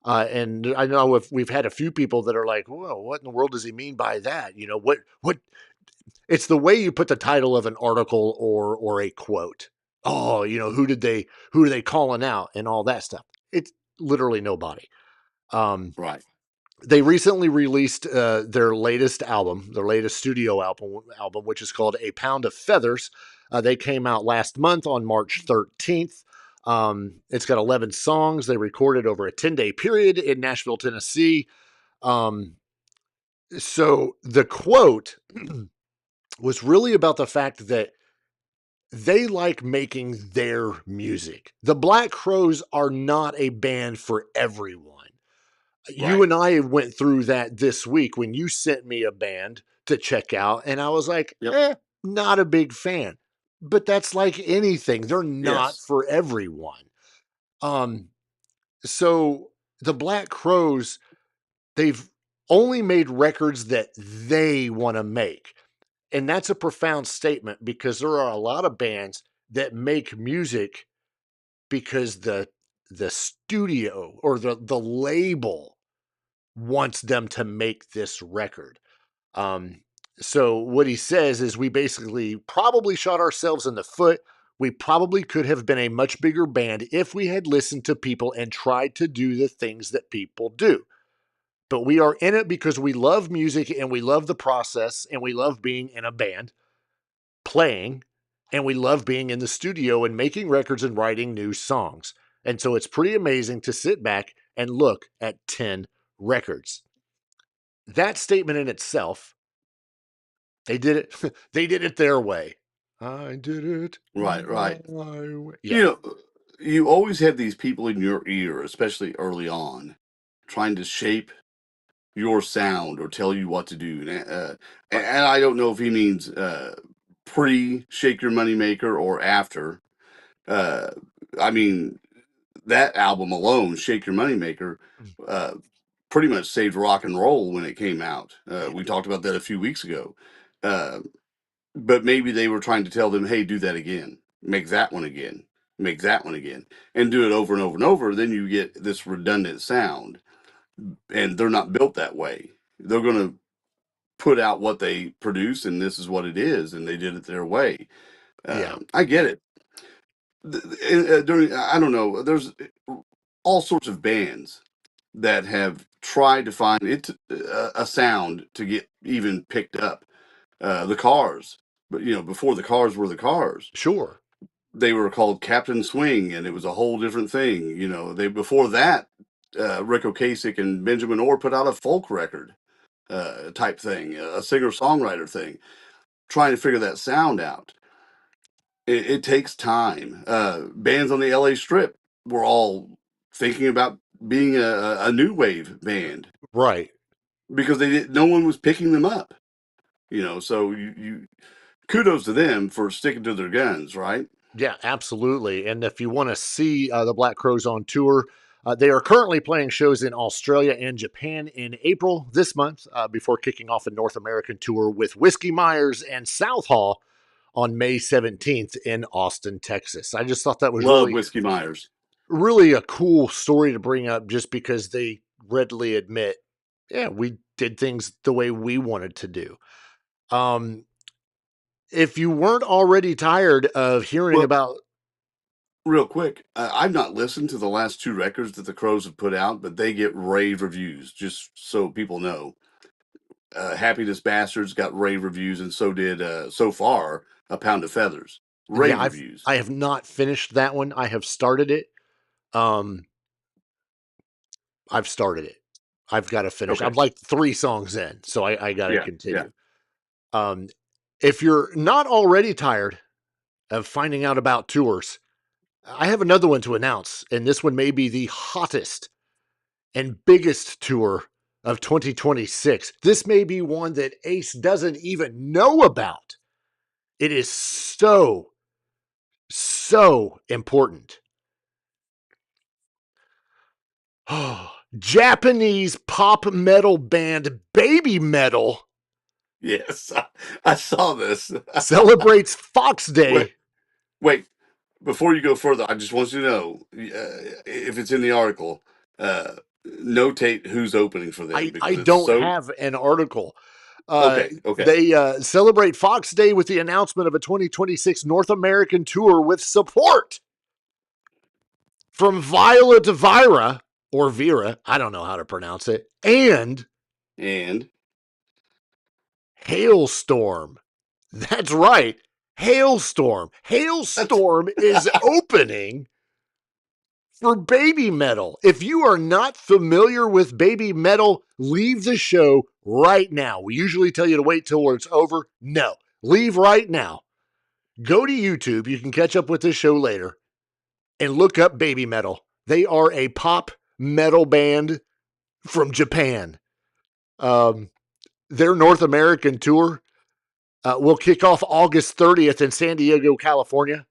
And I know we've had a few people that are like, "Whoa, what in the world does he mean by that?" You know, what? It's the way you put the title of an article or a quote. Oh, you know, who are they calling out and all that stuff. It's literally nobody. Right. They recently released their latest album, their latest studio album, which is called A Pound of Feathers. They came out last month on March 13th. It's got 11 songs. They recorded over a 10-day period in Nashville, Tennessee. So the quote was really about the fact that they like making their music. The Black Crowes are not a band for everyone. Right. You and I went through that this week when you sent me a band to check out, and I was like, not a big fan. But that's like anything. They're not for everyone. So the Black Crowes, they've only made records that they want to make. And that's a profound statement because there are a lot of bands that make music because the studio or the label wants them to make this record. So what he says is we basically probably shot ourselves in the foot. We probably could have been a much bigger band if we had listened to people and tried to do the things that people do. But we are in it because we love music and we love the process and we love being in a band, playing, and we love being in the studio and making records and writing new songs. And so it's pretty amazing to sit back and look at 10 records. That statement in itself, they did it their way. I did it. Right. My way. Yeah. You know, you always have these people in your ear, especially early on, trying to shape your sound or tell you what to do. And I don't know if he means pre-Shake Your Moneymaker or after. I mean, that album alone, Shake Your Moneymaker, pretty much saved rock and roll when it came out. We talked about that a few weeks ago. But maybe they were trying to tell them, hey, do that again. Make that one again. Make that one again. And do it over and over and over. Then you get this redundant sound. And they're not built that way. They're going to put out what they produce, and this is what it is. And they did it their way. I get it. I don't know. There's all sorts of bands that have tried to find a sound to get even picked up. The Cars, but before the Cars were the Cars. Sure. They were called Captain Swing, and it was a whole different thing. Before that, Rick Ocasek and Benjamin Orr put out a folk record type thing, a singer-songwriter thing, trying to figure that sound out. It takes time. Bands on the LA Strip were all thinking about being a new wave band. Right. Because no one was picking them up. So you kudos to them for sticking to their guns, right? Yeah, absolutely. And if you want to see the Black Crowes on tour, They are currently playing shows in Australia and Japan in April this month before kicking off a North American tour with Whiskey Myers and Southall on May 17th in Austin, Texas. I just thought that was Love Whiskey Myers. Really a cool story to bring up just because they readily admit, yeah, we did things the way we wanted to do. If you weren't already tired of hearing about... Real quick, I've not listened to the last 2 records that the Crows have put out, but they get rave reviews, just so people know. Happiness Bastards got rave reviews, and so did, so far, A Pound of Feathers. Rave reviews. I have not finished that one. I have started it. I've started it. I've got to finish. Okay. I'm like 3 songs in, so I got to continue. Yeah. If you're not already tired of finding out about tours, I have another one to announce, and this one may be the hottest and biggest tour of 2026. This may be one that Ace doesn't even know about. It is so important. Japanese pop metal band Baby Metal. Yes, I saw this. Celebrates Fox Day. Wait, before you go further, I just want you to know, if it's in the article, notate who's opening for them. I don't have an article. Okay. They celebrate Fox Day with the announcement of a 2026 North American tour with support from Violet Vira, or Vera, I don't know how to pronounce it, and Hailstorm. That's right, Hailstorm. Hailstorm is opening for Baby Metal. If you are not familiar with Baby Metal, leave the show right now. We usually tell you to wait till it's over. No, leave right now. Go to YouTube. You can catch up with this show later and look up Baby Metal. They are a pop metal band from Japan. Their North American tour will kick off August 30th in San Diego, California.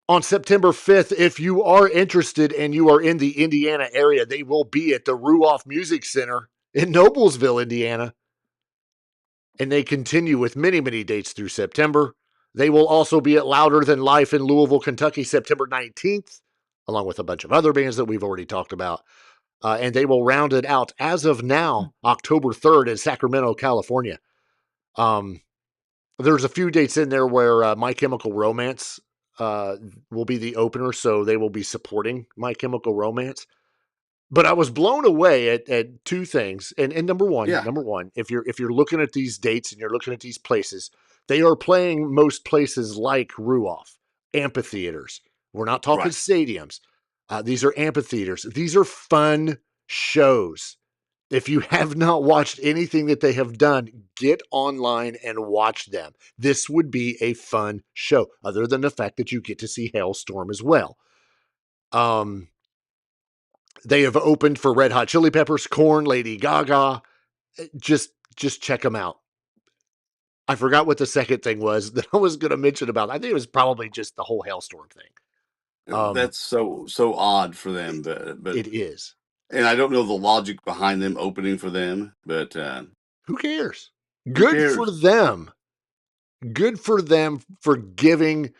On September 5th, if you are interested and you are in the Indiana area, they will be at the Ruoff Music Center in Noblesville, Indiana. And they continue with many, many dates through September. They will also be at Louder Than Life in Louisville, Kentucky, September 19th, along with a bunch of other bands that we've already talked about. And they will round it out, as of now, October 3rd in Sacramento, California. There's a few dates in there where My Chemical Romance will be the opener, so they will be supporting My Chemical Romance. But I was blown away at 2 things. And number one, if you're looking at these dates and you're looking at these places, they are playing most places like Ruoff, amphitheaters. We're not talking stadiums. These are amphitheaters. These are fun shows. If you have not watched anything that they have done, get online and watch them. This would be a fun show, other than the fact that you get to see Hailstorm as well. They have opened for Red Hot Chili Peppers, Korn, Lady Gaga. Just check them out. I forgot what the second thing was that I was going to mention about. I think it was probably just the whole Hailstorm thing. That's so odd for them, but it is. And I don't know the logic behind them opening for them, but who cares? Good for them. Good for them for giving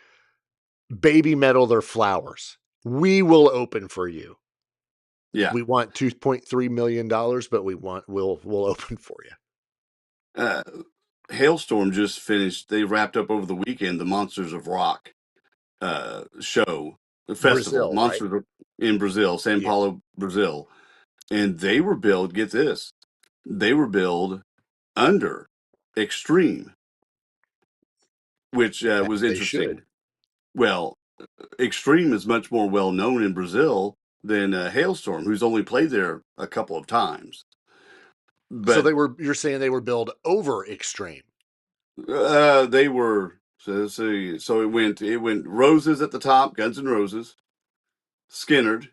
Baby Metal their flowers. We will open for you. Yeah. We want $2.3 million, but we'll open for you. Hailstorm just finished. They wrapped up over the weekend the Monsters of Rock show, the festival, Monsters in Brazil, Sao Paulo, Brazil. And they were billed, get this, they were billed under Extreme, which was interesting. Well, Extreme is much more well known in Brazil than Hailstorm, who's only played there a couple of times. But, so you're saying they were billed over Extreme? They were. So it went Roses at the top, Guns N' Roses, Skynyrd,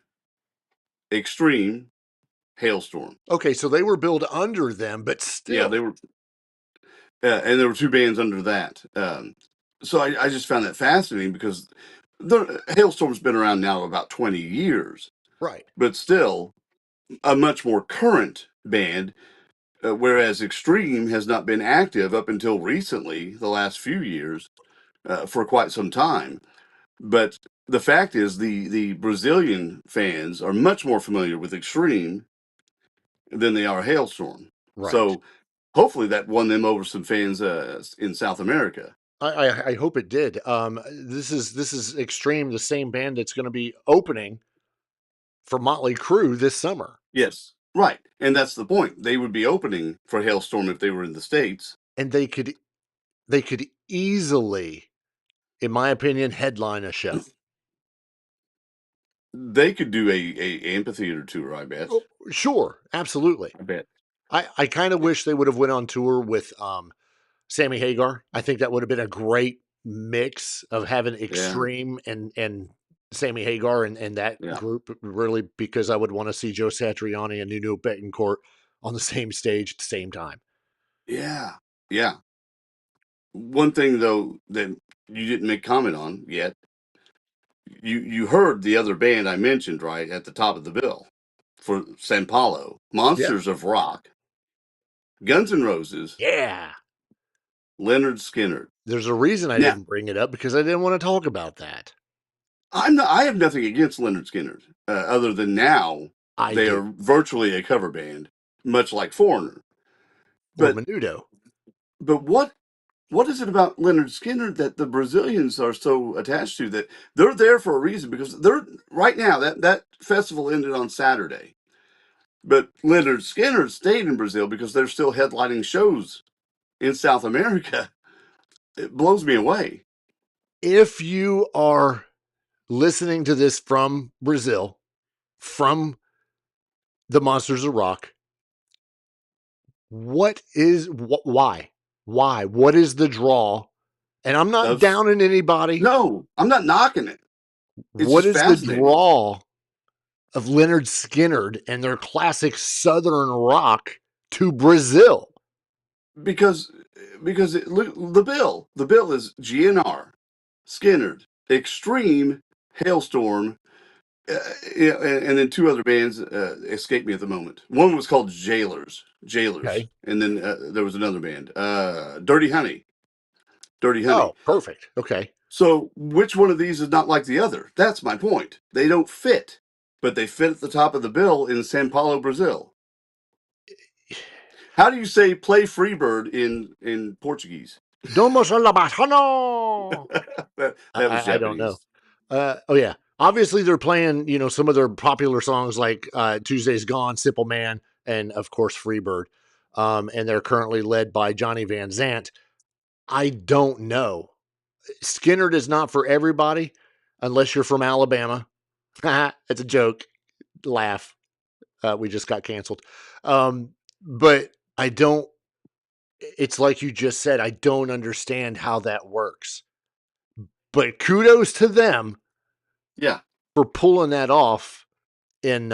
Extreme, Hailstorm. Okay, so they were billed under them, but still. Yeah, they were. And there were 2 bands under that. So I just found that fascinating because Hailstorm's been around now about 20 years. Right. but still a much more current band. Whereas Extreme has not been active up until recently, the last few years, for quite some time. But the fact is, the Brazilian fans are much more familiar with Extreme than they are Hailstorm. Right. So hopefully that won them over some fans in South America. I hope it did. This is Extreme, the same band that's going to be opening for Motley Crue this summer. Yes, right, and that's the point. They would be opening for Hailstorm if they were in the States, and they could easily, in my opinion, headline a show. They could do a amphitheater tour, I bet. Oh, sure, absolutely. I bet. I kind of wish they would have went on tour with Sammy Hagar. I think that would have been a great mix of having Extreme and Sammy Hagar and that group, really, because I would want to see Joe Satriani and Nuno Betancourt on the same stage at the same time. Yeah. One thing, though, that you didn't make comment on yet, you heard the other band I mentioned, right, at the top of the bill for San Paulo, Monsters of Rock, Guns N' Roses. Yeah. Leonard Skinner. There's a reason I didn't bring it up, because I didn't want to talk about that. I have nothing against Leonard Skinner, other than now they are virtually a cover band, much like Foreigner. But Menudo. But what is it about Leonard Skinner that the Brazilians are so attached to, that they're there for a reason? Because they're right now, that festival ended on Saturday, but Leonard Skinner stayed in Brazil because they're still headlining shows in South America. It blows me away. If you are listening to this from Brazil, from the Monsters of Rock, why? What is the draw? And I'm not downing anybody. No, I'm not knocking it. What is the draw of Leonard Skinner and their classic Southern rock to Brazil? Because the bill is GNR, Skinner, Extreme, Hailstorm, and then two other bands escape me at the moment. One was called Jailers, okay. And then there was another band, Dirty Honey. Oh, perfect. Okay. So which one of these is not like the other? That's my point. They don't fit, but they fit at the top of the bill in São Paulo, Brazil. How do you say "play Freebird" in Portuguese? Domo son la bajano. that was Japanese. I don't know. Oh yeah. Obviously, they're playing, some of their popular songs like Tuesday's Gone, Simple Man, and of course Freebird. And they're currently led by Johnny Van Zant. I don't know. Skinner is not for everybody unless you're from Alabama. It's a joke. Laugh. We just got canceled. But I don't, it's like you just said, I don't understand how that works. But kudos to them. Yeah. For pulling that off in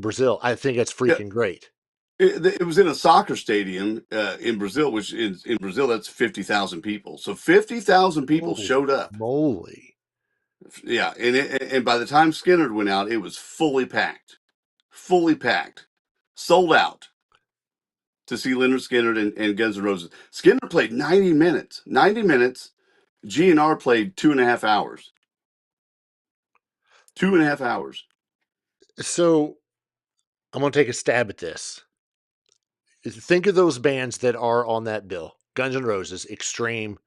Brazil. I think it's freaking great. It was in a soccer stadium in Brazil, which in Brazil, that's 50,000 people. So 50,000 people showed up. Moly. Yeah. And by the time Skinner went out, it was fully packed, sold out to see Leonard Skinner and Guns N' Roses. Skinner played 90 minutes. GNR played 2.5 hours. 2.5 hours. So I'm going to take a stab at this. Think of those bands that are on that bill. Guns N' Roses, Extreme.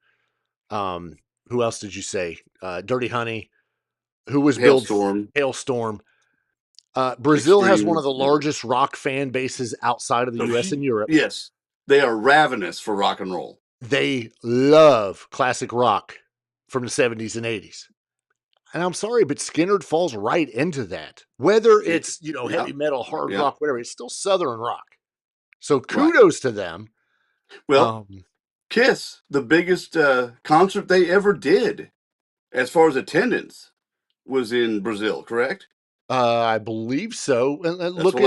Who else did you say? Dirty Honey. Who was Hailstorm. Hailstorm. Brazil Extreme, has one of the largest rock fan bases outside of the U.S. and Europe. Yes. They are ravenous for rock and roll. They love classic rock from the 70s and 80s. And I'm sorry, but Skinner falls right into that. Whether it's, heavy metal, hard rock, whatever, it's still Southern rock. So kudos to them. Well, Kiss, the biggest concert they ever did, as far as attendance, was in Brazil, correct? I believe so. And look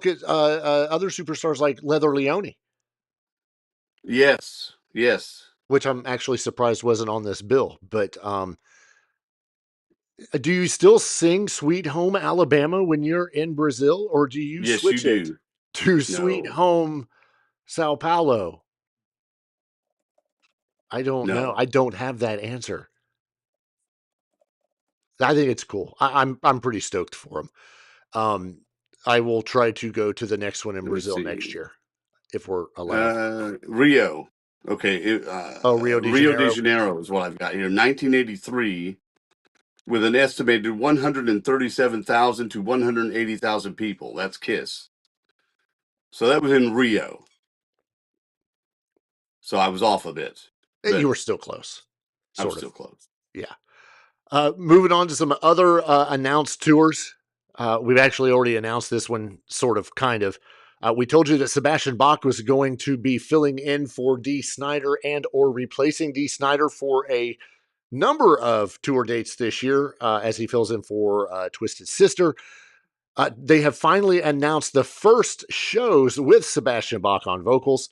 at other superstars like Leather Leone. Yes. Which I'm actually surprised wasn't on this bill, but Do you still sing Sweet Home Alabama when you're in Brazil, or do you Yes, you switch it do. to Sweet No, Home Sao Paulo? I don't know. no. I don't have that answer. I think it's cool. I'm pretty stoked for him. I will try to go to the next one in Let me Brazil next see. year if we're allowed. Rio. Okay, Rio de Rio de Janeiro. Janeiro is what I've got here. 1983, with an estimated 137,000 to 180,000 people. That's Kiss. So that was in Rio. So I was off a bit. You were still close. I was Sort still of. close. Yeah. Moving on to some other announced tours. We've actually already announced this one, sort of, kind of. We told you that Sebastian Bach was going to be filling in for Dee Snider and or replacing Dee Snider for a number of tour dates this year as he fills in for Twisted Sister. They have finally announced the first shows with Sebastian Bach on vocals.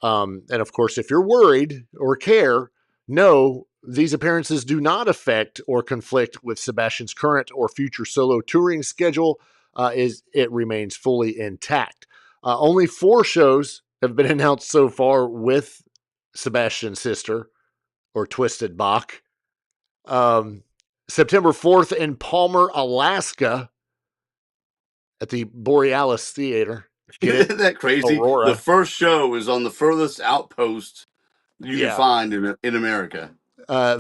And of course, if you're worried or care, no, these appearances do not affect or conflict with Sebastian's current or future solo touring schedule. It remains fully intact. Only 4 shows have been announced so far with Sebastian's sister or Twisted Bach. September 4th in Palmer, Alaska, at the Borealis Theater. Get it? Isn't that crazy? Aurora. The first show is on the furthest outpost you can Yeah. find in America.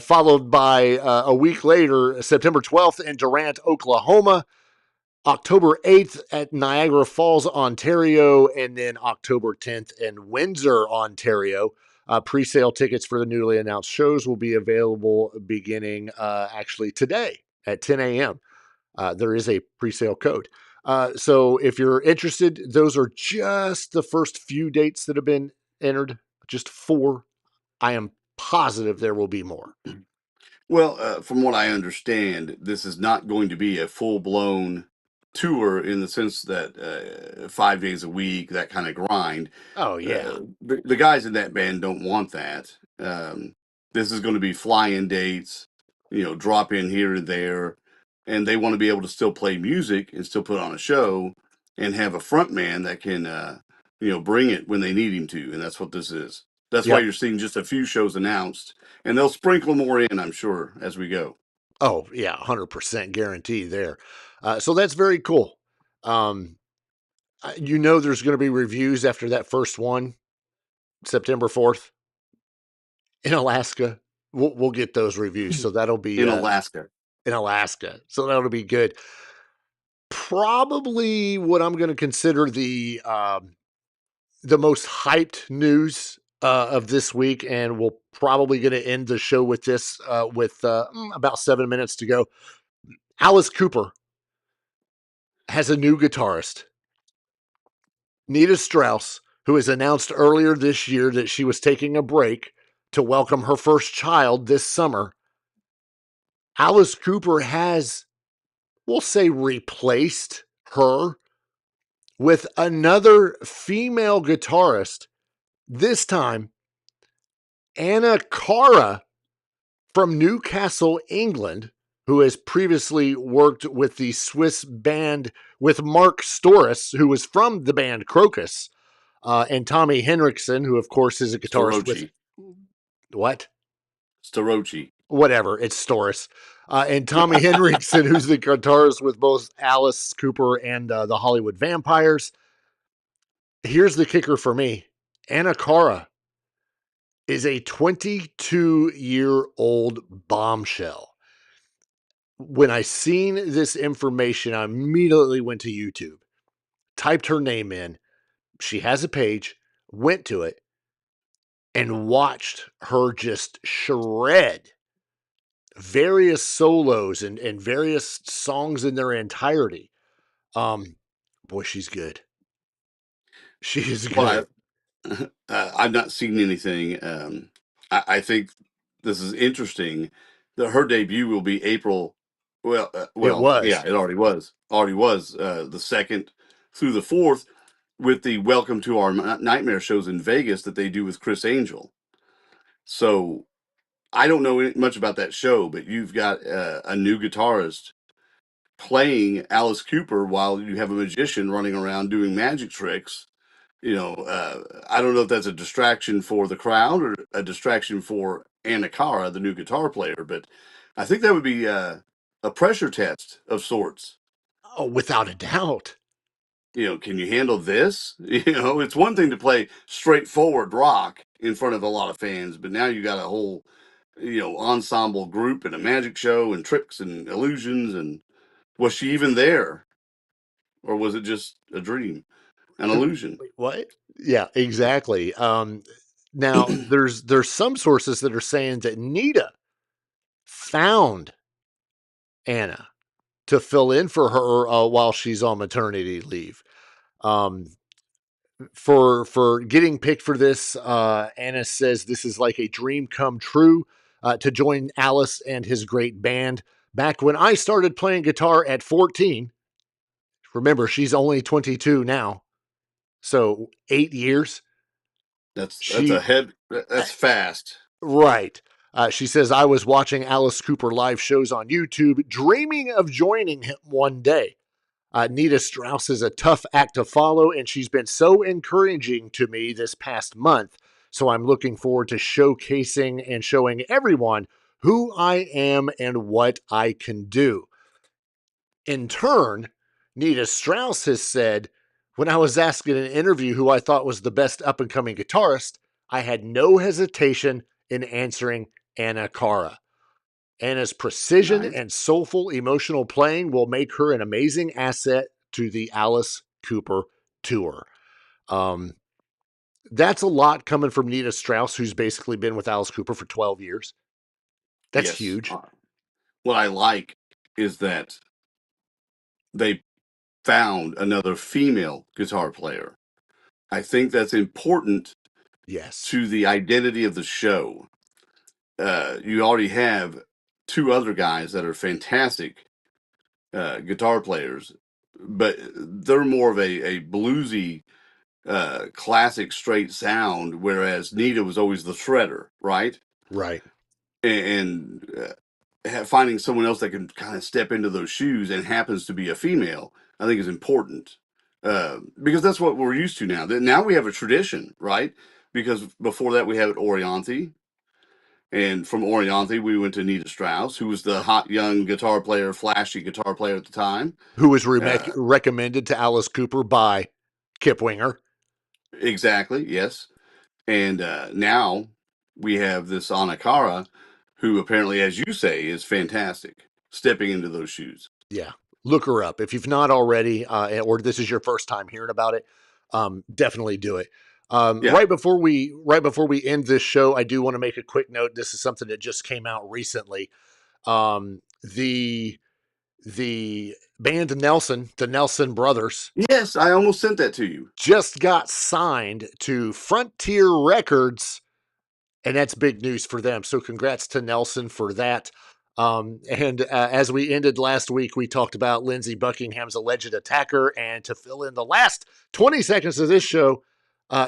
Followed by a week later, September 12th in Durant, Oklahoma, October 8th at Niagara Falls, Ontario, and then October 10th in Windsor, Ontario. Pre-sale tickets for the newly announced shows will be available beginning actually today at 10 a.m. There is a pre-sale code. So if you're interested, those are just the first few dates that have been entered, just 4. I am positive there will be more. Well, from what I understand, this is not going to be a full-blown tour in the sense that 5 days a week, that kind of grind. Oh, yeah. The guys in that band don't want that. This is going to be fly-in dates, drop in here and there, and they want to be able to still play music and still put on a show and have a front man that can, bring it when they need him to, and that's what this is. That's why you're seeing just a few shows announced, and they'll sprinkle more in, I'm sure, as we go. Oh, yeah, 100% guarantee there. So that's very cool. There's going to be reviews after that first one, September 4th, in Alaska. We'll get those reviews, so that'll be in Alaska. In Alaska, so that'll be good. Probably what I'm going to consider the most hyped news of this week, and we're probably going to end the show with this with about 7 minutes to go. Alice Cooper has a new guitarist, Nita Strauss, who has announced earlier this year that she was taking a break to welcome her first child this summer. Alice Cooper has, we'll say, replaced her with another female guitarist, this time Anna Cara from Newcastle, England, who has previously worked with the Swiss band with Mark Storis, who was from the band Crocus, and Tommy Henriksen, who of course is a guitarist with what? Starochi. Whatever, it's Storis. And Tommy Henriksen, who's the guitarist with both Alice Cooper and the Hollywood Vampires. Here's the kicker for me. Anna Cara is a 22-year-old bombshell. When I seen this information, I immediately went to YouTube, typed her name in. She has a page, went to it, and watched her just shred various solos and various songs in their entirety. Boy, she's good. She is good. Well, I've not seen anything. I think this is interesting that her debut will be April. Well, it was. Yeah, it already was. The 2nd through the 4th with the Welcome to Our Nightmare shows in Vegas that they do with Chris Angel. So I don't know much about that show, but you've got a new guitarist playing Alice Cooper while you have a magician running around doing magic tricks. I don't know if that's a distraction for the crowd or a distraction for Cara, the new guitar player, but I think that would be a pressure test of sorts. Oh, without a doubt. Can you handle this? It's one thing to play straightforward rock in front of a lot of fans, but now you got a whole, ensemble group and a magic show and tricks and illusions. And was she even there? Or was it just a dream, an illusion? Wait, what? Yeah, exactly. Now there's some sources that are saying that Nita found Anna to fill in for her while she's on maternity leave. For getting picked for this, Anna says this is like a dream come true to join Alice and his great band. Back when I started playing guitar at 14, remember she's only 22 now, so 8 years. That's fast. Right. She says, I was watching Alice Cooper live shows on YouTube, dreaming of joining him one day. Nita Strauss is a tough act to follow, and she's been so encouraging to me this past month. So I'm looking forward to showcasing and showing everyone who I am and what I can do. In turn, Nita Strauss has said, when I was asked in an interview who I thought was the best up-and-coming guitarist, I had no hesitation in answering Anna Cara. Anna's precision and soulful emotional playing will make her an amazing asset to the Alice Cooper tour. That's a lot coming from Nita Strauss, who's basically been with Alice Cooper for 12 years. That's huge. What I like is that they found another female guitar player. I think that's important to the identity of the show. You already have two other guys that are fantastic guitar players, but they're more of a bluesy, classic straight sound, whereas Nita was always the shredder, right? Right. And finding someone else that can kind of step into those shoes and happens to be a female, I think is important. Because that's what we're used to now. Now we have a tradition, right? Because before that we had Orianthi. And from Orianthi, we went to Nita Strauss, who was the hot young guitar player, flashy guitar player at the time. Who was recommended to Alice Cooper by Kip Winger. Exactly, yes. And now we have this Anna Cara, who apparently, as you say, is fantastic, stepping into those shoes. Yeah. Look her up. If you've not already, or this is your first time hearing about it, definitely do it. Right before we end this show, I do want to make a quick note. This is something that just came out recently. The band Nelson, the Nelson Brothers. Yes, I almost sent that to you. Just got signed to Frontier Records, and that's big news for them. So congrats to Nelson for that. As we ended last week, we talked about Lindsey Buckingham's alleged attacker, and to fill in the last 20 seconds of this show,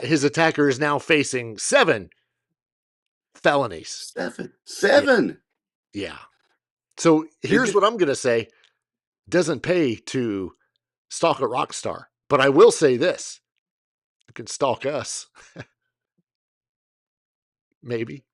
his attacker is now facing 7 felonies. 7. Yeah. So here's what I'm going to say. Doesn't pay to stalk a rock star, but I will say this. You can stalk us. Maybe.